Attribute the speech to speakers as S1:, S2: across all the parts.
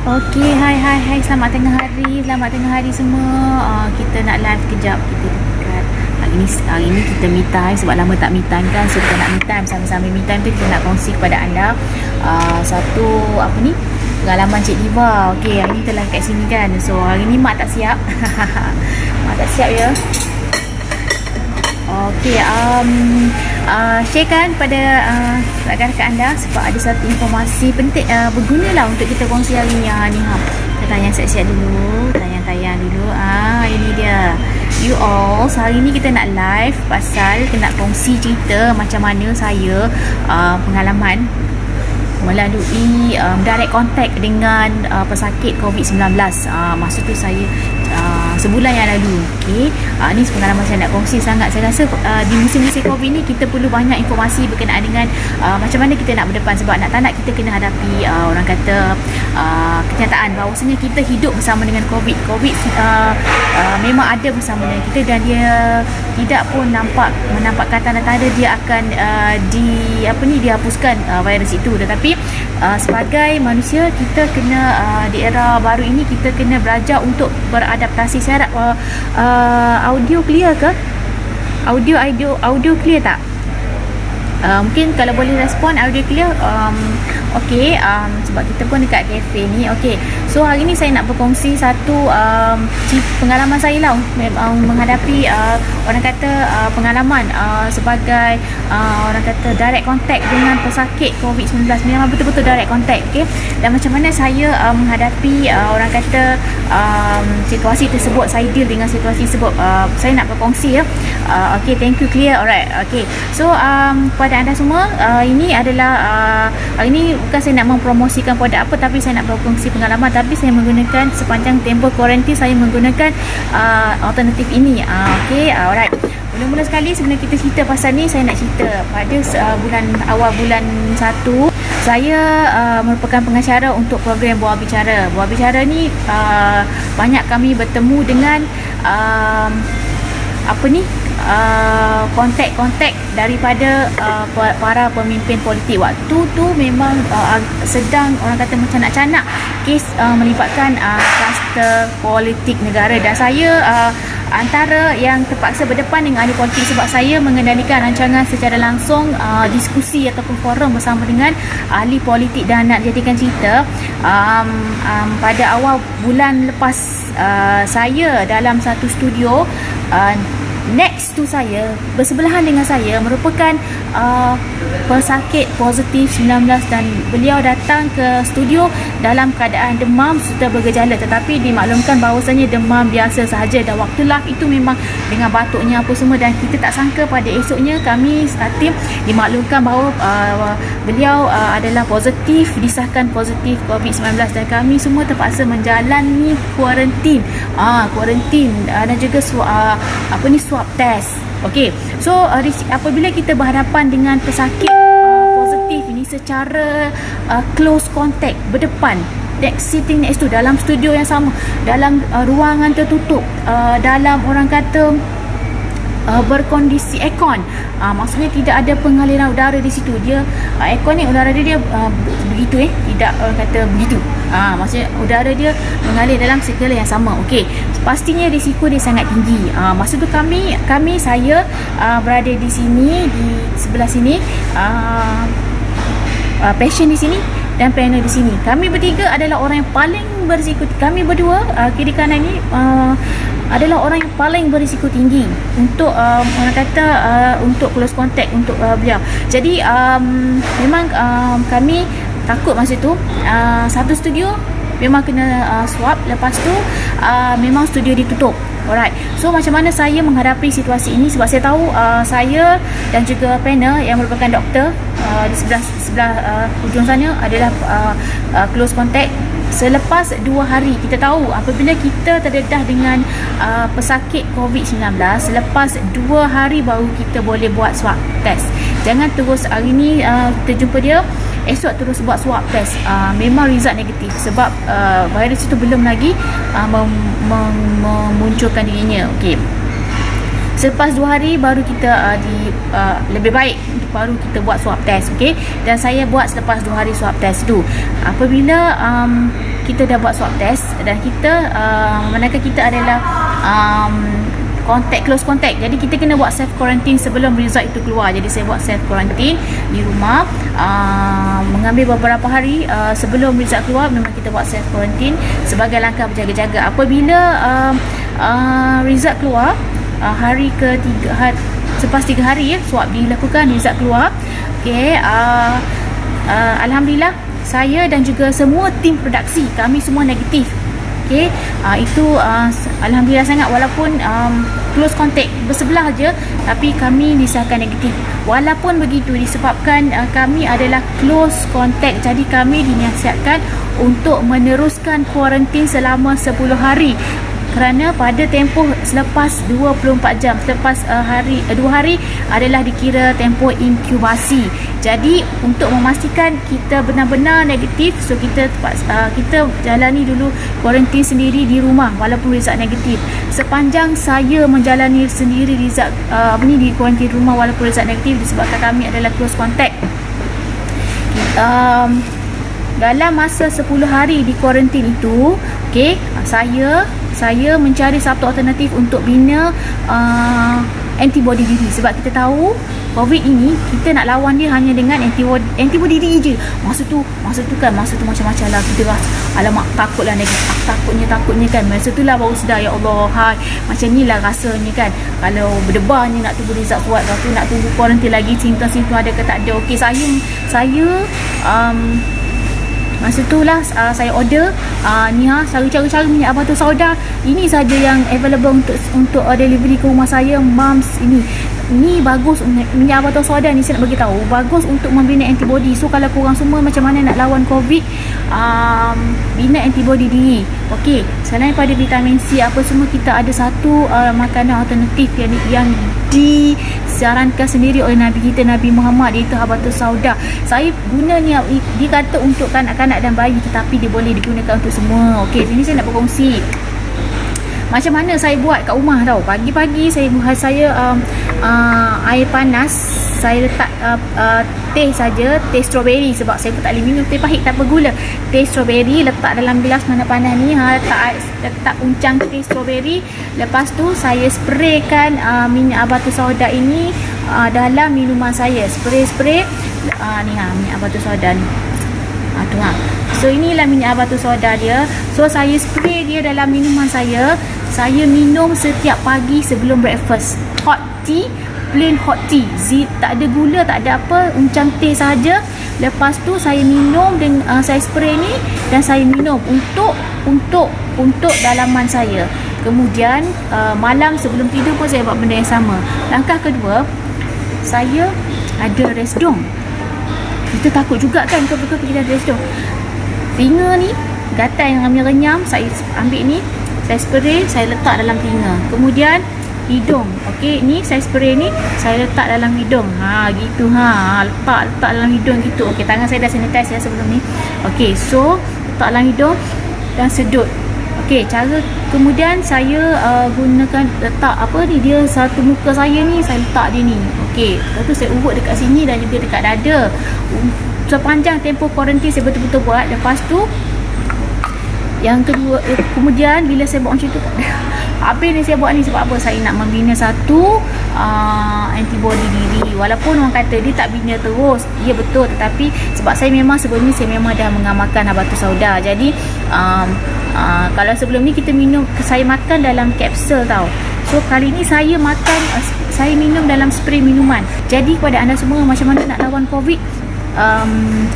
S1: Okey, hai. Selamat tengah hari semua. Kita nak live kejap. Kita dekat hari ni kita me time sebab lama tak me time kan. So kita nak me time sama-sama. Me time tu kita nak kongsi kepada anda satu pengalaman Cik Diva. Okey, hari ni kita live kat sini kan. So hari ni mak tak siap. Mak tak siap ya. Okey, sharekan pada rakan-rakan anda sebab ada satu informasi penting, berguna lah untuk kita kongsi hari ni. Kita tayang siap-siap dulu, tayang dulu. Ini dia. You all, hari ni kita nak live pasal kita nak kongsi cerita macam mana saya pengalaman melalui direct contact dengan pesakit COVID-19. Masa tu saya sebulan yang lalu. Okey, ni pengalaman saya nak kongsi sangat. Saya rasa di musim-musim COVID ni kita perlu banyak informasi berkenaan dengan macam mana kita nak berdepan, sebab nak tak nak kita kena hadapi orang kata kenyataan bahawasanya kita hidup bersama dengan COVID memang ada bersama dengan kita dan dia tidak pun menampakkan tanda-tanda dia akan dihapuskan virus itu. Tetapi sebagai manusia kita kena di era baru ini kita kena belajar untuk beradaptasi. Saya harap audio clear ke? Audio clear tak? Mungkin kalau boleh respon audio clear. Okey, sebab kita pun dekat kafe ni. Okey, so hari ni saya nak berkongsi satu pengalaman saya lah menghadapi orang kata pengalaman sebagai orang kata direct contact dengan pesakit COVID-19. Memang betul-betul direct contact. Okey, dan macam mana saya menghadapi orang kata situasi tersebut, saya deal dengan situasi tersebut. Saya nak berkongsi ya. Okey, thank you, clear. Alright. Okey, so kepada anda semua, ini adalah hari ini bukan saya nak mempromosikan produk apa, tapi saya nak berkongsi pengalaman. Tapi saya menggunakan sepanjang tempoh kuarantin, saya menggunakan alternatif ini. Okey, alright. Mula-mula sekali sebenarnya kita cerita pasal ni, saya nak cerita pada awal bulan 1 saya merupakan pengacara untuk program Buah Bicara. Buah Bicara ni banyak kami bertemu dengan kontak daripada para pemimpin politik. Waktu tu memang sedang orang kata macam nak canak kes melibatkan kluster politik negara, dan saya antara yang terpaksa berdepan dengan ahli politik sebab saya mengendalikan rancangan secara langsung, diskusi ataupun forum bersama dengan ahli politik. Dan nak jadikan cerita, pada awal bulan lepas saya dalam satu studio next to saya, bersebelahan dengan saya merupakan pesakit positif 19, dan beliau datang ke studio dalam keadaan demam serta bergejala, tetapi dimaklumkan bahawasanya demam biasa sahaja. Dan waktu live itu memang dengan batuknya apa semua, dan kita tak sangka pada esoknya kami tim dimaklumkan bahawa beliau adalah positif, disahkan positif COVID-19, dan kami semua terpaksa menjalani kuarantin dan juga swab test. Okey, so apabila kita berhadapan dengan pesakit positif ini secara close contact, berdepan, sitting next to, dalam studio yang sama, dalam ruangan tertutup, dalam orang kata berkondisi aircon, maksudnya tidak ada pengaliran udara di situ. Dia aircon ni udara dia begitu tidak orang kata begitu, maksudnya udara dia mengalir dalam skala yang sama. Okey, pastinya risiko dia sangat tinggi. Masa tu saya berada di sini, di sebelah sini, patient di sini dan panel di sini. Kami bertiga adalah orang yang paling berisiko. Kami berdua kiri kanan ni adalah orang yang paling berisiko tinggi untuk orang kata untuk close contact untuk beliau. Jadi memang kami takut masa tu. Satu studio memang kena swab. Lepas tu memang studio ditutup. Alright, so macam mana saya menghadapi situasi ini? Sebab saya tahu saya dan juga panel yang merupakan doktor di sebelah hujung sana adalah close contact. Selepas 2 hari, kita tahu apabila kita terdedah dengan pesakit COVID-19, selepas 2 hari baru kita boleh buat swab test. Jangan terus hari ni kita jumpa dia, esok terus buat swab test. Memang result negatif sebab virus itu belum lagi memunculkan dirinya. Okey, selepas 2 hari baru kita lebih baik baru kita buat swab test. Okey, dan saya buat selepas 2 hari swab test tu. Apabila kita dah buat swab test dan kita manakala kita adalah close contact, jadi kita kena buat self quarantine sebelum result itu keluar. Jadi saya buat self quarantine di rumah, mengambil beberapa hari sebelum result keluar. Memang kita buat self quarantine sebagai langkah berjaga-jaga. Apabila result keluar, hari ketiga, selepas 3 hari swab dilakukan, result keluar, alhamdulillah saya dan juga semua tim produksi kami semua negatif. Itu alhamdulillah sangat, walaupun close contact bersebelah je, tapi kami disahkan negatif. Walaupun begitu, disebabkan kami adalah close contact, jadi kami dinasihatkan untuk meneruskan kuarantin selama 10 hari. Kerana pada tempoh selepas 24 jam, selepas 2 hari adalah dikira tempoh inkubasi. Jadi untuk memastikan kita benar-benar negatif, so kita jalani dulu kuarantin sendiri di rumah walaupun result negatif. Sepanjang saya menjalani sendiri result di kuarantin rumah walaupun result negatif, disebabkan kami adalah close contact. Dalam masa 10 hari di kuarantin itu, saya mencari satu alternatif untuk bina antibody diri. Sebab kita tahu COVID ini kita nak lawan dia hanya dengan antibody diri je. Masa tu macam-macam lah, kita rasa alamak takutnya kan. Masa tu lah baru sedar, ya Allah, macam ni lah rasanya kan. Kalau berdebarnya nak tunggu result swab, lepas tu nak tunggu kuarantin lagi, simptom-simptom ada ke tak ada. Saya masa tu lah saya order cara-cara minyak Habatus Sauda. Ini saja yang available untuk delivery ke rumah saya. Mums, ini bagus, minyak Habatus Sauda ni saya nak bagi tahu bagus untuk membina antibody. So kalau korang semua macam mana nak lawan COVID, bina antibody diri. Okey, selain pada vitamin C apa semua, kita ada satu makanan alternatif yang disarankan sendiri oleh Nabi kita, Nabi Muhammad, iaitu Habatus Sauda. Saya guna ni, dia kata untuk kanak-kanak dan bayi, tetapi dia boleh digunakan untuk semua. Okey, ini saya nak berkongsi macam mana saya buat kat rumah tau. Pagi-pagi saya air panas, saya letak teh saja, teh strawberry, sebab saya tak boleh minum teh pahit tanpa gula. Teh strawberry letak dalam gelas panas-panas ni, letak uncang teh strawberry. Lepas tu saya spraykan minyak Habatus Sauda ini dalam minuman saya. Spray minyak Habatus Sauda ni. So inilah minyak Habatus Sauda dia. So saya spray dia dalam minuman saya. Saya minum setiap pagi sebelum breakfast. Hot tea, plain hot tea. Tak ada gula, tak ada apa, uncang teh saja. Lepas tu saya minum dengan saya spray ni, dan saya minum untuk dalaman saya. Kemudian malam sebelum tidur pun saya buat benda yang sama. Langkah kedua, saya ada resdung. Kita takut juga kan, betul-betul kita ada resdung. Telinga ni gatal yang kami renyam, saya ambil ni, saya spray, saya letak dalam telinga. Kemudian hidung, okey, ni saya spray ni, saya letak dalam hidung. Letak dalam hidung gitu. Okey, tangan saya dah sanitize sebelum ni. Okey, so letak dalam hidung dan sedut. Okey, kemudian saya gunakan letak dia satu muka saya ni, saya letak dia ni. Okey, lepas tu saya urut dekat sini dan juga dekat dada. Sepanjang tempoh kuarantin saya betul-betul buat. Lepas tu yang kedua, kemudian bila saya buat macam tu, habis ni saya buat ni sebab apa? Saya nak membina satu antibody diri. Walaupun orang kata dia tak bina terus, ya betul, tetapi sebab saya memang sebelum ni saya memang dah mengamalkan Habatus Sauda. Jadi kalau sebelum ni kita minum, saya makan dalam kapsul tau. So kali ni saya minum dalam spray minuman. Jadi kepada anda semua, macam mana nak lawan COVID,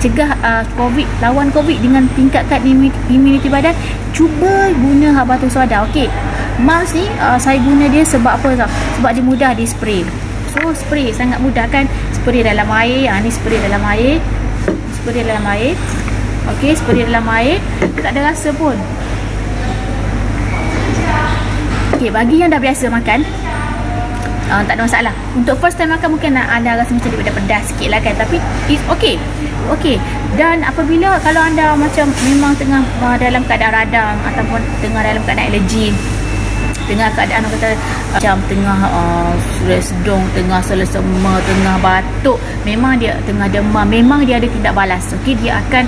S1: cegah COVID, lawan COVID dengan tingkatkan imuniti badan, cuba guna Habatus Sauda. Okey, mask ni saya guna dia sebab apa tau? Sebab dia mudah di spray. So spray sangat mudah kan, spray dalam air. Ni spray dalam air, okey, spray dalam air, tak ada rasa pun. Okey, bagi yang dah biasa makan, tak ada masalah. Untuk first time makan mungkin anda rasa macam dia pedas sikit lah kan, tapi it's okay. Dan apabila kalau anda macam memang tengah dalam keadaan radang ataupun tengah dalam keadaan alergi, dengan keadaan orang kata macam tengah resdung, tengah selesema, tengah batuk, memang dia tengah demam, memang dia ada tindak balas. Okey, dia akan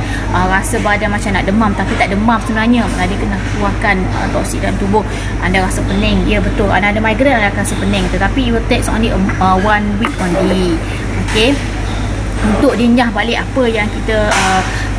S1: rasa badan macam nak demam tapi tak demam sebenarnya. Dia kena keluarkan toksik dalam tubuh. Anda rasa pening, ya betul, anda ada migraine, anda akan rasa pening, tetapi it will take only 1 week only. Okey, untuk dinyah balik apa yang kita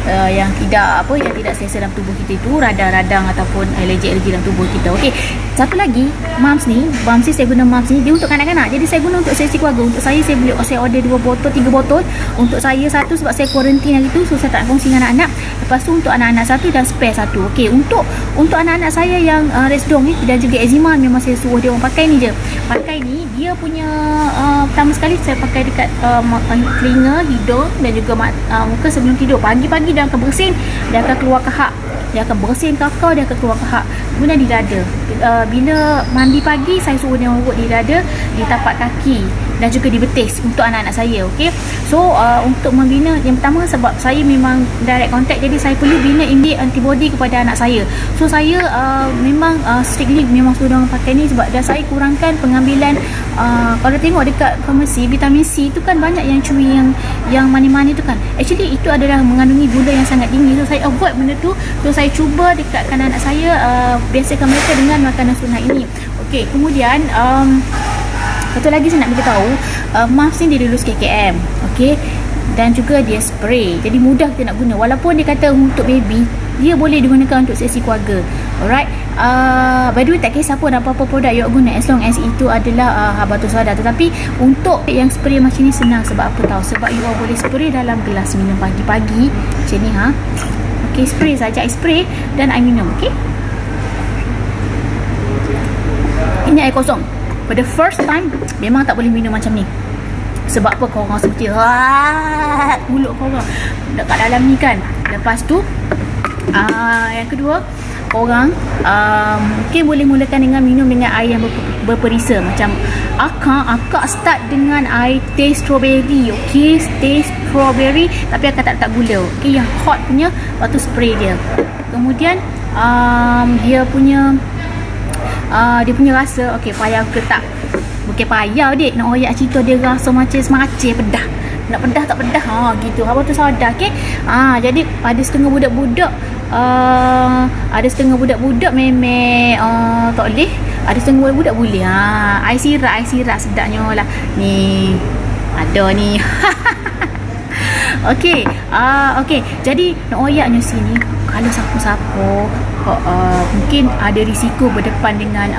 S1: yang tidak selesa dalam tubuh kita itu, radang-radang ataupun alergi dalam tubuh kita. Okey, satu lagi, Mums ni saya guna Mums ni, dia untuk kanak-kanak. Jadi saya guna untuk sesi keluarga. Untuk saya beli, saya order 2 botol, 3 botol. Untuk saya satu sebab saya quarantine hari tu, so saya tak kongsi dengan anak-anak. Lepas tu untuk anak-anak satu dan spare satu. Okey, untuk anak-anak saya yang resdung ni dan juga eczema, memang saya suruh dia orang pakai ni je. Pakai ni, dia punya pertama sekali saya pakai dekat telinga, hidung dan juga muka sebelum tidur. Pagi-pagi dia akan bersin, dia akan keluar kahak, dia akan bersin kakao, dia akan keluar kahak. Kemudian di dada, bila mandi pagi saya suruh dia urut di dada, di tapak kaki dan juga di betis untuk anak-anak saya. Okey, so untuk membina, yang pertama sebab saya memang direct contact, jadi saya perlu bina immune antibody kepada anak saya. So saya memang strictly memang suruh orang pakai ni sebab dah saya kurangkan pengambilan. Kalau tengok dekat farmasi, vitamin C tu kan banyak yang chewy, yang manis-manis tu kan, actually itu adalah mengandungi gula yang sangat tinggi. So saya avoid benda tu. So saya cuba dekatkan anak saya, biasakan mereka dengan makanan sunnah ini. Okey, kemudian satu lagi saya nak beritahu, mask ni dia lulus KKM. Okey, dan juga dia spray, jadi mudah kita nak guna. Walaupun dia kata untuk baby, dia boleh digunakan untuk sesi keluarga. Alright, by the way, tak kisah pun apa-apa produk you guna, as long as itu adalah habatus sauda. Tetapi untuk yang spray macam ni senang. Sebab apa tahu? Sebab you boleh spray dalam gelas minum pagi-pagi macam ni. Okey, spray saja, spray dan air minum. Okey, ini air kosong. For the first time memang tak boleh minum macam ni. Sebab apa? Korang seperti mulut korang dekat dalam ni kan. Lepas tu yang kedua, korang mungkin boleh mulakan dengan minum dengan air yang berperisa. Macam akak start dengan air teh strawberry. Okey, teh strawberry tapi akak tak letak gula. Okey, yang hot punya, lepas tu spray dia. Kemudian dia punya rasa, okey, payah ke tak? Bukan payah dek, nak oyak cerita dia rasa macam semacam pedah. Nak pedah tak pedah, gitu. Habatus sauda. Okey, jadi ada setengah budak-budak memang tak boleh, ada setengah budak boleh. Air sirap sedapnya lah ni, ada ni. Okey, jadi nak oyaknya sini, kalau siapa-siapa mungkin ada risiko berdepan dengan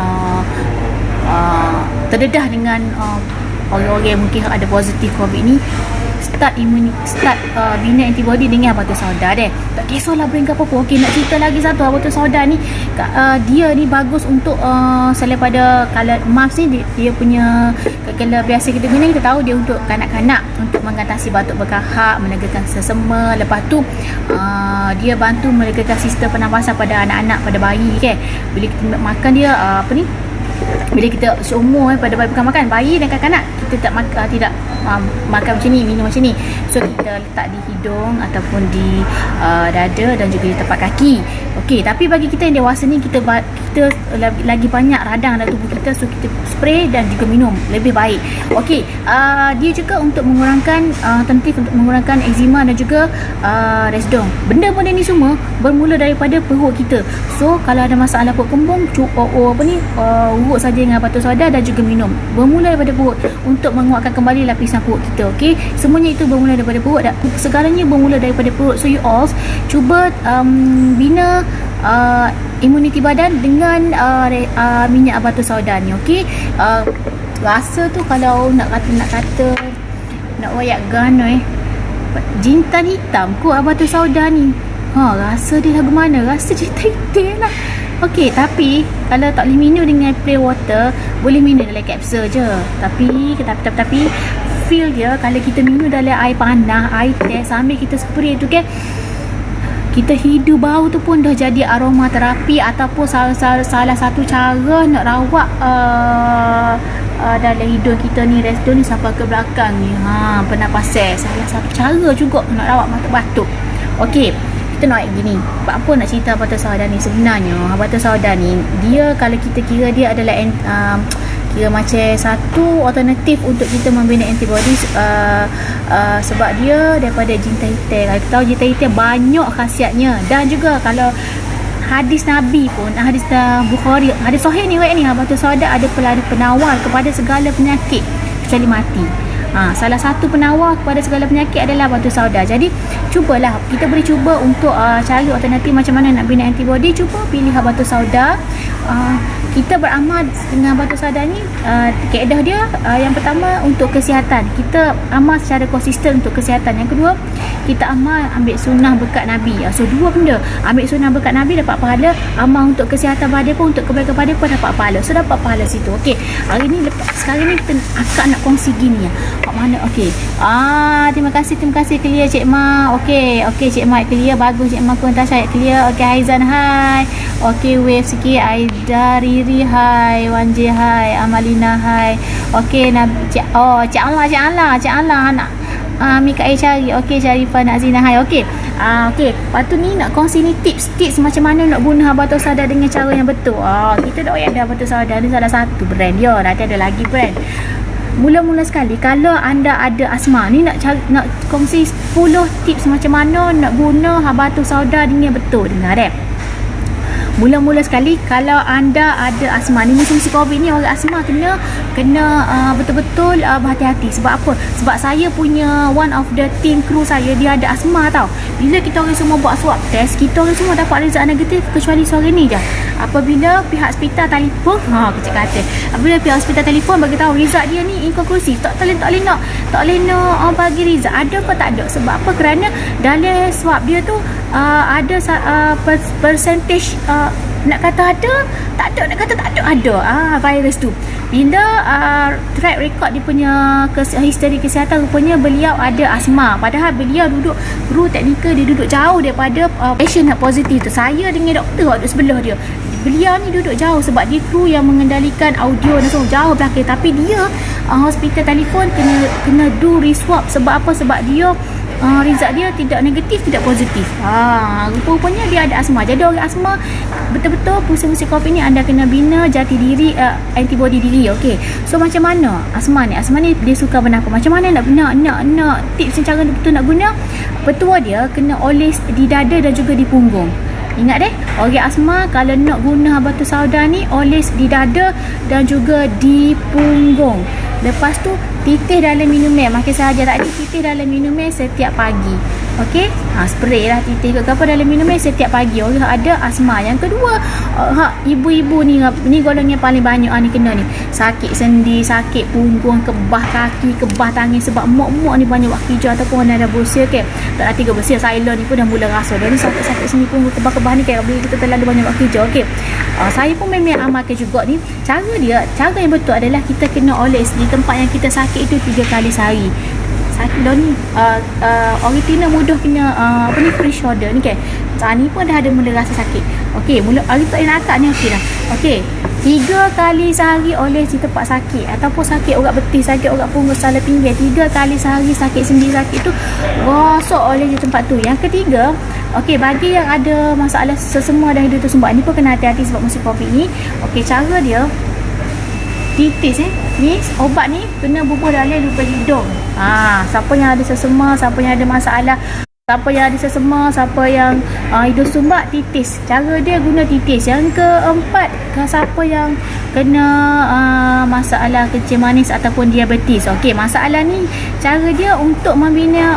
S1: terdedah dengan orang-orang yang mungkin ada positif COVID ni, start bina antibody dengan habatus sauda deh. Tak kisahlah brand ke apa-apa. Okey, nak cerita lagi satu, habatus sauda ni dia ni bagus untuk selain pada kalau mask ni, dia punya kalau biasa kita guna, kita tahu dia untuk kanak-kanak, untuk mengatasi batuk berkahak, menegakan sesama. Lepas tu dia bantu menegakan sistem pernafasan pada anak-anak, pada bayi kan. Bila kita makan dia bila kita seumur pada bayi bukan makan, bayi dan kanak-kanak, kita tidak makan macam ni, minum macam ni. So kita letak di hidung ataupun di dada dan juga di tapak kaki. Okey, tapi bagi kita yang dewasa ni, kita lagi banyak radang dalam tubuh kita, so kita spray dan juga minum lebih baik. Okey, dia juga untuk mengurangkan alternatif untuk mengurangkan eczema dan juga resdung. Benda-benda ni semua bermula daripada perut kita. So kalau ada masalah perut kembung, urut saja dengan habatus sauda dan juga minum. Bermula daripada perut untuk menguatkan kembali lapisan perut kita. Okey, semuanya itu bermula daripada perut, segalanya bermula daripada perut. So you all cuba bina imuniti badan dengan minyak habatus sauda ni. Okey, rasa tu kalau nak wayak gan jintan hitam kot habatus sauda ni. Rasa dia lagu mana? Rasa jintan hitam lah. Okey, tapi kalau tak boleh minum dengan plain water, boleh minum dalam kapsul je. Tapi feel dia kalau kita minum dalam air panas, air teh sambil kita spray tu kan, kita hidu bau tu pun dah jadi aromaterapi ataupun salah satu cara nak rawat dalam hidung kita ni, resdung ni sampai ke belakang ni, pernafasan, salah satu cara juga nak rawat batuk-batuk. Okey, kita nak gini, apa nak cerita habatus sauda ni? Sebenarnya habatus sauda ni, dia kalau kita kira dia adalah kira macam satu alternatif untuk kita membina antibody, sebab dia daripada jintan hitam. Kita tahu jintan hitam banyak khasiatnya, dan juga kalau hadis Nabi pun, hadis Bukhari, hadis sahih ni ni, batu sauda ada penawar kepada segala penyakit kecuali mati. Salah satu penawar kepada segala penyakit adalah batu sauda. Jadi cubalah, kita boleh cuba untuk cari alternatif macam mana nak bina antibody. Cuba pilih batu sauda. Kita beramal dengan batu sauda ni, kaedah dia yang pertama untuk kesihatan. Kita amal secara konsisten untuk kesihatan. Yang kedua, kita amal ambil sunnah berkat Nabi. So dua benda, ambil sunnah berkat Nabi dapat pahala, amal untuk kesihatan badan pun, untuk kebaikan badan pun dapat pahala. So dapat pahala situ. Okey, hari ni sekarang ni kita akak nak kongsi gini ya. Kat mana? Okey. Terima kasih clear Cik Ma. Okey, Cik Ma clear, bagus Cik Ma pun Tasha clear. Okey, Haizan hai. Okey, wave sikit. Aida Riri hai, Wanje hai, Amalina hai. Okey, Cik Allah nak Mikael cari. Okey, Syarifah Nazina hai. Okey. Okey, lepas tu ni nak kongsi ni tips macam mana nak guna batu sauda dengan cara yang betul. Kita dah ada batu sauda ni salah satu brand dia. Nanti ada lagi brand. Mula-mula sekali, kalau anda ada asma ni, nak kongsi 10 tips macam mana nak guna batu sauda dengan betul. Dengar mula-mula sekali, kalau anda ada asma ni, musim COVID ni orang asma kena betul-betul berhati-hati. Sebab apa? Sebab saya punya one of the team crew saya, dia ada asma tau. Bila kita orang semua buat swab test, kita orang semua dapat result negatif kecuali seorang ni je. Apabila pihak hospital telefon, apabila pihak hospital telefon bagi tahu result dia ni inkonklusif, tak boleh nak bagi result ada apa tak ada. Sebab apa? Kerana dalam swab dia tu ada percentage, nak kata ada, tak ada, nak kata tak ada, virus tu. Bila track record dia punya history kesihatan, rupanya beliau ada asma. Padahal beliau duduk, kru teknikal dia duduk jauh daripada patient yang positif tu. Saya dengan doktor duduk sebelah dia. Beliau ni duduk jauh sebab dia kru yang mengendalikan audio dan semua, jauh belakang. Tapi dia hospital telefon kena do reswab. Sebab apa? Sebab dia result dia tidak negatif, tidak positif. Rupanya dia ada asma. Jadi orang asma, betul-betul musim COVID ni anda kena bina jati diri, antibody diri. Okey. So macam mana asma ni? Asma ni dia suka bernafas. Macam mana nak tips cara betul nak guna? Petua dia kena oles di dada dan juga di punggung. Ingat orang asma kalau nak guna batu sauda ni, oles di dada dan juga di punggung. Lepas tu titih dalam minum air. Makin sahaja tadi, titih dalam minum air setiap pagi. Okey, spray lah titih ke apa dalam minum air setiap pagi. Orang ada asma. Yang kedua, ibu-ibu ni golongan yang paling banyak ni kena ni. Sakit sendi, sakit punggung, kebah kaki, kebah tangan. Sebab mak-mak ni banyak buat kerja ataupun ada berusia ke. Tak ada 3 berusia, Sailor ni pun dah mula rasa. Dia ni sakit sendi punggung, kebah-kebah ni kan, bila kita terlalu banyak buat kerja. Okey. Saya pun memang amalkan juga ni. Cara yang betul adalah kita kena oles di tempat yang kita sakit itu 3 kali sehari. Sakit dah ni orang Tina mudah kena free shoulder ni kan. Ni pun dah ada mula rasa sakit. Okey, mula hari tak nak akak ni okey dah. Okey, 3 kali sehari oles di tempat sakit, ataupun sakit urat betis, sakit urat punggung, salah pinggir, 3 kali sehari sakit sendi sakit tu, gosok oles di tempat tu. Yang ketiga, okey, bagi yang ada masalah sesama dan hidup tersumbat ni pun kena hati-hati sebab musim COVID ni. Okey, cara dia titis ni obat ni kena bubuh dalam lubang hidung. Siapa yang ada sesama, siapa yang ada masalah, siapa yang ada sesama, siapa yang hidung sumbat, titis. Cara dia guna titis. Yang keempat, siapa yang kena masalah kencing manis ataupun diabetes. Okey, masalah ni cara dia untuk membina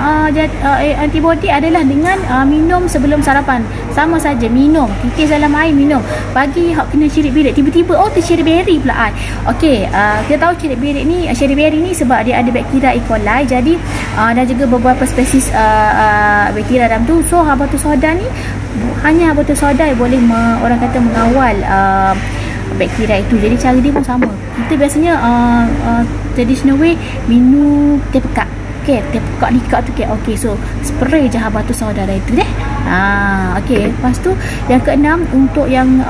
S1: antibody adalah dengan minum sebelum sarapan. Sama saja, minum titis dalam air, minum. Bagi hak kena cirit birit, tiba-tiba tercirit beri pula. Okey, kita tahu cirit beri ni sebab dia ada bakteria E. coli. Jadi dan juga beberapa spesies bakteria dalam tu. So batu sauda ni hanya batu sauda yang boleh orang kata mengawal bakteria itu. Jadi cara dia pun sama. Kita biasanya traditional way minum teh pekat. Okey, teh pekat ni kat tu. Okey, so spray je batu sauda itu deh. Okey, lepas tu yang keenam, untuk yang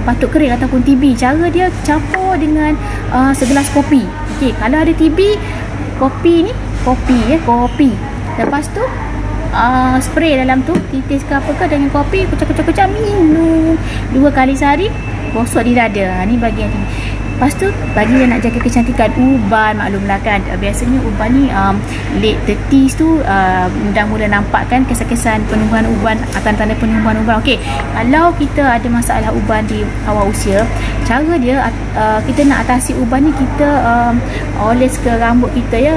S1: batuk kering ataupun TB, cara dia campur dengan segelas kopi. Okey, kalau ada TB, kopi. Lepas tu spray dalam tu, titis ke apa ke dengan kopi, kucak-kucak minum 2 kali sehari, gosok di dada. Ni bagian ni. Lepas tu bagi yang nak jaga kecantikan uban, maklumlah kan, biasanya uban ni late 30s tu dah mula nampak kan kesan-kesan penumbuhan uban, tanda-tanda penumbuhan uban. Okey, kalau kita ada masalah uban di awal usia, cara dia kita nak atasi uban ni, kita oles ke rambut kita ya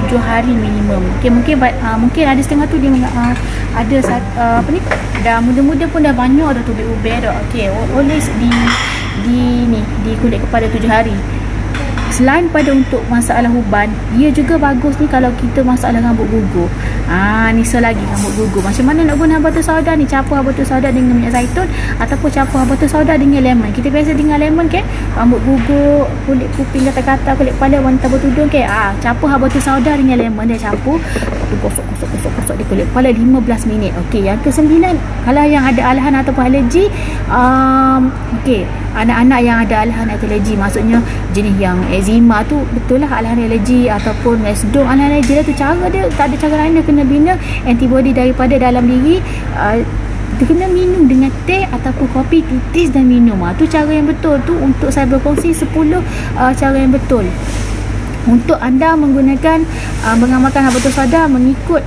S1: 7 hari minimum. Okey, mungkin ada setengah tu dia ada apa ni, dah muda-muda pun dah banyak dah tubik uban dah. Okey, oles di kulit kepala 7 hari. Selain pada untuk masalah uban, ia juga bagus ni kalau kita masalah rambut gugur. Ni selagi rambut gugur. Macam mana nak guna habatus sauda ni? Capur habatus sauda dengan minyak zaitun ataupun capur habatus sauda dengan lemon. Kita biasa dengan lemon ke, rambut gugur, kulit kuping kata-kata, kulit kepala wanita bertudung ke. Capur habatus sauda dengan lemon, dia campur, gosok di kulit kepala 15 minit. Okey, yang ke-9, kalau yang ada alahan ataupun alergi, okey, anak-anak yang ada alahan alergi, maksudnya jenis yang eczema tu, betul lah alahan alergi ataupun mesdom alahan alergi lah tu, cara dia tak ada cara lain, dia kena bina antibody daripada dalam diri. Dia kena minum dengan teh ataupun kopi, tutis dan minum. Tu cara yang betul tu. Untuk saya berkongsi 10 cara yang betul untuk anda menggunakan mengamalkan habatus sauda mengikut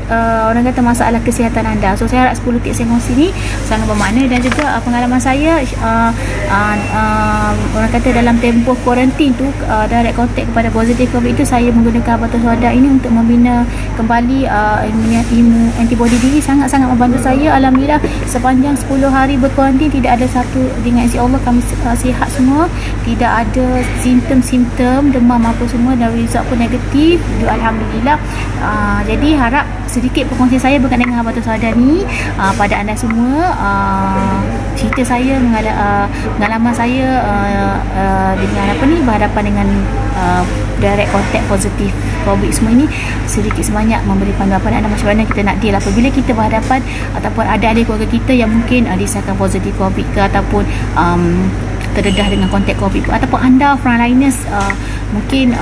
S1: orang kata masalah kesihatan anda. So saya harap 10 tips saya kongsi ni sangat bermakna, dan juga pengalaman saya orang kata dalam tempoh kuarantin tu, direct contact kepada positif COVID itu, saya menggunakan habatus sauda ini untuk membina kembali imun antibody diri. Sangat-sangat membantu saya. Alhamdulillah, sepanjang 10 hari berkuarantin tidak ada satu, dengan izin Allah kami sihat semua, tidak ada simptom-simptom demam apa semua, dan result pun negatif. Alhamdulillah. Jadi harap sedikit perkongsian saya berkaitan dengan habatus sauda ni pada anda semua. Cerita saya, pengalaman saya dengan berhadapan dengan direct contact positif COVID semua ini, sedikit sebanyak memberi pandangan pada anda macam mana kita nak deal apabila kita berhadapan ataupun ada ahli keluarga kita yang mungkin disahkan positif COVID ke, ataupun terdedah dengan kontak COVID, ataupun anda frontliners, mungkin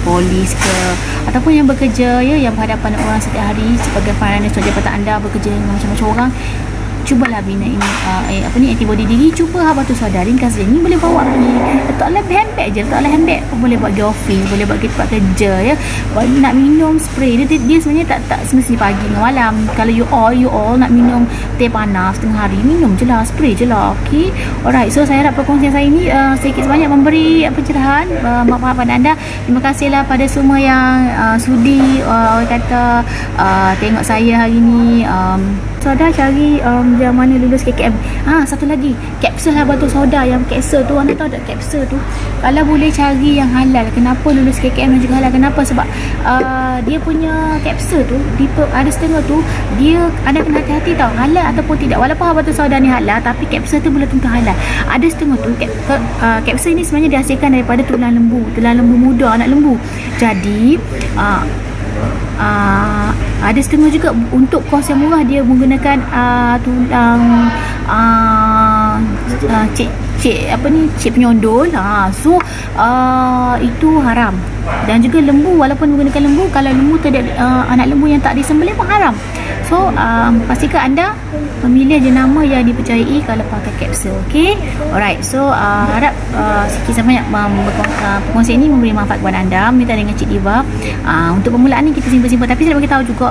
S1: polis ke, ataupun yang bekerja ya, yang berhadapan dengan orang setiap hari sebagai frontliners, jabatan anda bekerja dengan macam-macam orang. Cubalah bina ini antibody diri. Cuba habatus sauda, ringkas je. Ni boleh bawa pergi, letaklah handbag je, letaklah handbag, boleh buat pergi office, boleh buat pergi tempat kerja ya. Nak minum spray dia sebenarnya tak semestinya pagi dengan malam. Kalau you all nak minum teh panas tengah hari, minum je lah, spray je lah. Okay, alright. So saya harap perkongsian saya ni sedikit sebanyak memberi pencerahan, pada anda. Terima kasihlah pada semua yang sudi kata tengok saya hari ni. Sauda cari yang mana lulus KKM. Satu lagi, kapsul habatus sauda yang kapsul tu, anda tahu tak kapsul tu kalau boleh cari yang halal. Kenapa lulus KKM dan juga halal? Kenapa? Sebab dia punya kapsul tu ada setengah tu dia, anda kena hati-hati tau, halal ataupun tidak. Walaupun habatus sauda ni halal, tapi kapsul tu belum tentu halal. Ada setengah tu kapsul ni sebenarnya dihasilkan daripada tulang lembu muda, anak lembu. Jadi ada setengah juga untuk kos yang murah, dia menggunakan tulang cik penyondol. So itu haram. Dan juga lembu, walaupun menggunakan lembu, kalau lembu tu ada anak lembu yang tak disembelih pun haram. So pastikan anda memilih jenama yang dipercayai kalau pakai kapsul. Okay, alright. So harap sikit sebanyak perkongsian ini memberi manfaat kepada anda. Minta dengan Cik Diva. Untuk permulaan ni kita simpan-simpan, tapi saya bagi tahu juga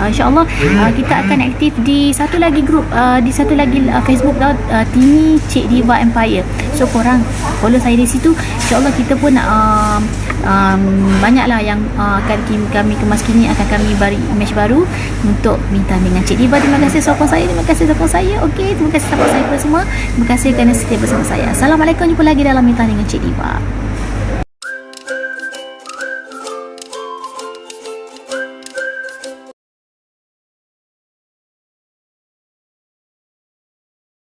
S1: InsyaAllah kita akan aktif di satu lagi grup, di satu lagi Facebook tau, Tini Cik Diva Empire. So korang follow saya di situ. InsyaAllah kita pun banyaklah yang akan kami kemas kini, akan kami beri image baru untuk minta dengan Cik Diva. Terima kasih sokong saya, terima kasih sokong saya. Okey, terima kasih support saya kepada semua. Terima kasih kerana setia bersama saya. Assalamualaikum, jumpa lagi dalam Minta dengan Cik Diva.